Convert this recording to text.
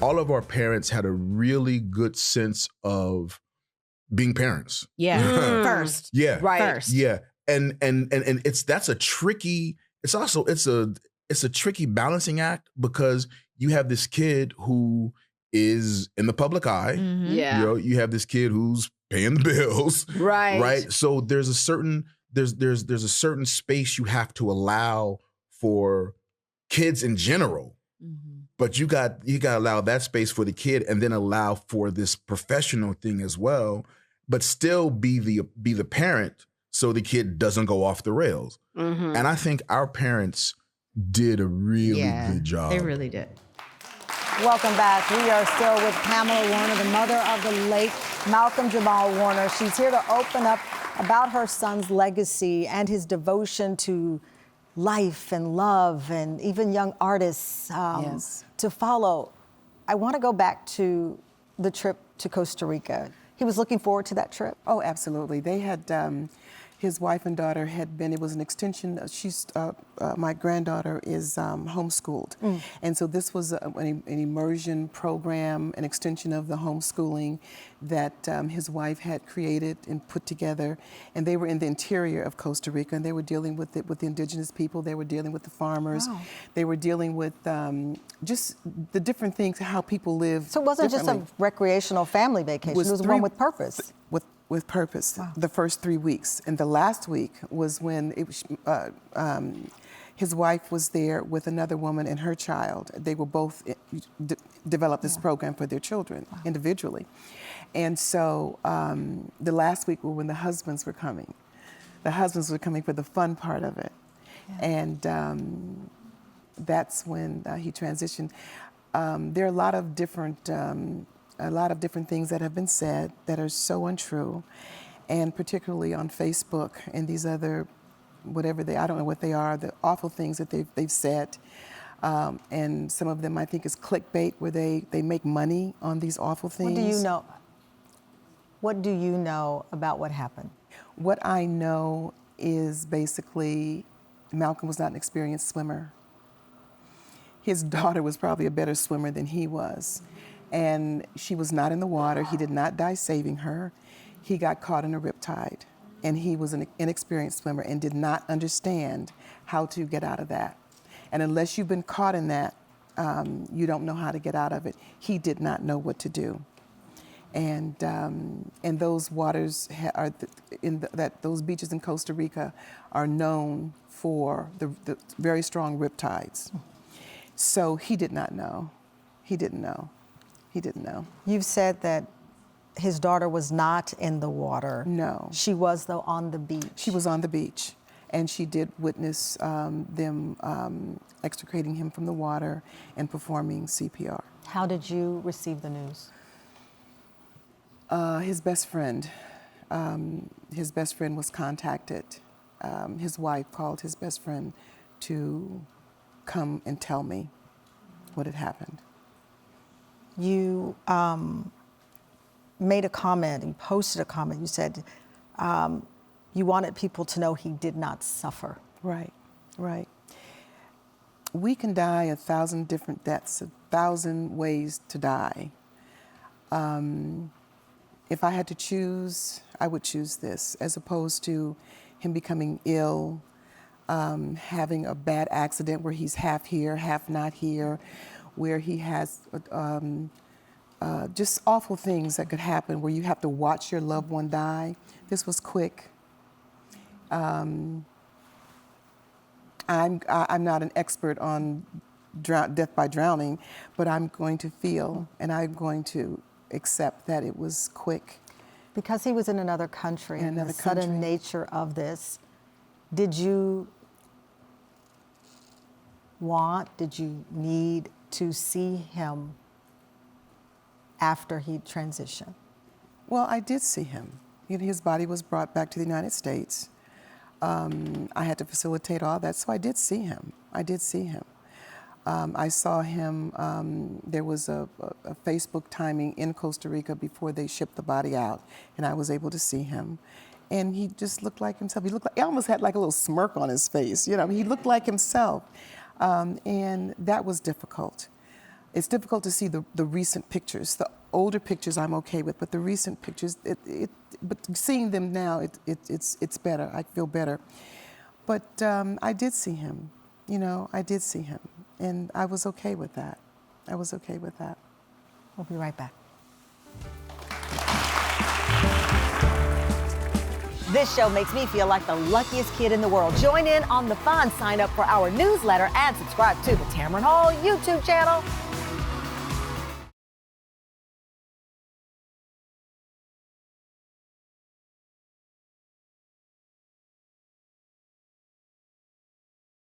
all of our parents had a really good sense of being parents. Yeah. First. Yeah. Right. First. Yeah. And that's a tricky, it's a tricky balancing act, because you have this kid who is in the public eye. Yeah. You know, you have this kid who's paying the bills. Right. Right. So there's a certain space you have to allow for kids in general. But you got to allow that space for the kid, and then allow for this professional thing as well, but still be the parent, so the kid doesn't go off the rails. And I think our parents did a really good job. They really did. Welcome back. We are still with Pamela Warner, the mother of the late Malcolm-Jamal Warner. She's here to open up about her son's legacy and his devotion to life and love, and even young artists to follow. I want to go back to the trip to Costa Rica. He was looking forward to that trip? Oh, absolutely. They had, his wife and daughter had been, it was an extension, my granddaughter is homeschooled. And so this was an immersion program, an extension of the homeschooling that his wife had created and put together. And they were in the interior of Costa Rica, and they were dealing with the indigenous people, they were dealing with the farmers, they were dealing with just the different things, how people live. So it wasn't just a recreational family vacation, it was one with purpose. With purpose, the first 3 weeks. And the last week was when his wife was there with another woman and her child. They were both developed this program for their children individually. And so the last week were when the husbands were coming. The husbands were coming for the fun part of it. And that's when he transitioned. There are a lot of different things that have been said that are so untrue, and particularly on Facebook and these other, whatever I don't know what they are, the awful things that they've said. And some of them I think is clickbait, where they make money on these awful things. What do you know about what happened? What I know is basically Malcolm was not an experienced swimmer. His daughter was probably a better swimmer than he was. And she was not in the water. He did not die saving her. He got caught in a riptide. And he was an inexperienced swimmer and did not understand how to get out of that. And unless you've been caught in that, you don't know how to get out of it. He did not know what to do. And those waters those beaches in Costa Rica are known for the very strong riptides. So he did not know. He didn't know. He didn't know. You've said that his daughter was not in the water. No. She was, though, on the beach. She was on the beach, and she did witness them extricating him from the water and performing CPR. How did you receive the news? His best friend was contacted. His wife called his best friend to come and tell me what had happened. You made a comment, you posted a comment, you said you wanted people to know he did not suffer. Right, right. We can die 1,000 different deaths, 1,000 ways to die. If I had to choose, I would choose this, as opposed to him becoming ill, having a bad accident where he's half here, half not here, where he has just awful things that could happen, where you have to watch your loved one die. This was quick. I'm not an expert on death by drowning, but I'm going to feel and I'm going to accept that it was quick. Because he was in another country, and the sudden nature of this, did you need to see him after he transitioned? Well, I did see him. His body was brought back to the United States. I had to facilitate all that, so I did see him. I saw him, there was a Facebook timing in Costa Rica before they shipped the body out, and I was able to see him. And he just looked like himself. He almost had like a little smirk on his face. He looked like himself. And that was difficult. It's difficult to see the recent pictures. The older pictures I'm okay with, but the recent pictures, but seeing them now, it's better. I feel better. But I did see him, you know, I did see him, and I was okay with that. I was okay with that. We'll be right back. This show makes me feel like the luckiest kid in the world. Join in on the fun. Sign up for our newsletter and subscribe to the Tamron Hall YouTube channel.